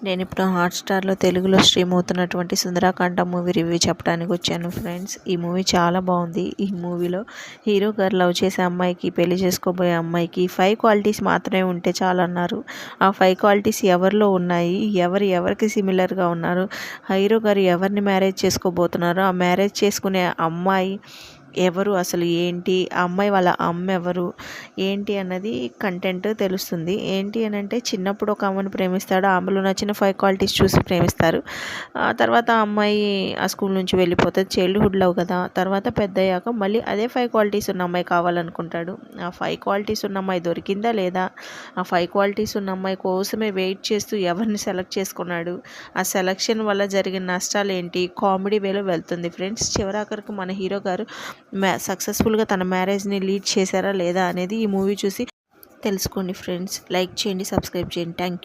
నేను ఇప్పుడు హాట్‌స్టార్‌లో తెలుగులో స్ట్రీమ్ అవుతున్నటువంటి 'సుందరాకాండ' మూవీ రివ్యూ చెప్పడానికి వచ్చాను ఫ్రెండ్స్. ఈ మూవీ చాలా బాగుంది. ఈ మూవీలో హీరో గారు లవ్ చేసే అమ్మాయికి, పెళ్లి చేసుకోబోయే అమ్మాయికి 5 క్వాలిటీస్ మాత్రమే ఉంటే చాలన్నారు. ఆ 5 క్వాలిటీస్ ఎవరిలో ఉన్నాయి, ఎవరికి సిమిలర్‌గా ఉన్నారు, హీరో గారు ఎవరిని మ్యారేజ్ చేసుకోబోతున్నారు, ఆ మ్యారేజ్ చేసుకునే అమ్మాయి ఎవరు, అసలు ఏంటి, ఆ అమ్మాయి వాళ్ళ అమ్మ ఎవరు, ఏంటి అన్నది కంటెంట్ తెలుస్తుంది. ఏంటి అని అంటే, చిన్నప్పుడు ఒక ఆమెను ప్రేమిస్తాడు, ఆమెలో నచ్చిన 5 క్వాలిటీస్ చూసి ప్రేమిస్తారు. ఆ తర్వాత ఆ అమ్మాయి ఆ స్కూల్ నుంచి వెళ్ళిపోతుంది. చైల్డ్హుడ్ లవ్ కదా. తర్వాత పెద్దయ్యాక మళ్ళీ అదే 5 క్వాలిటీస్ ఉన్న అమ్మాయి కావాలనుకుంటాడు. ఆ 5 క్వాలిటీస్ ఉన్న అమ్మాయి దొరికిందా లేదా, ఆ 5 క్వాలిటీస్ ఉన్న అమ్మాయి కోసమే వెయిట్ చేస్తూ ఎవరిని సెలెక్ట్ చేసుకున్నాడు, ఆ సెలక్షన్ వల్ల జరిగిన నష్టాలు ఏంటి, కామెడీ వేలో వెళ్తుంది ఫ్రెండ్స్. చివరాఖరికి మన హీరో గారు సక్సెస్ఫుల్గా తన మ్యారేజ్ని లీడ్ చేశారా లేదా అనేది ఈ మూవీ చూసి తెలుసుకోండి ఫ్రెండ్స్. లైక్ చేయండి, సబ్స్క్రైబ్ చేయండి. Thank you.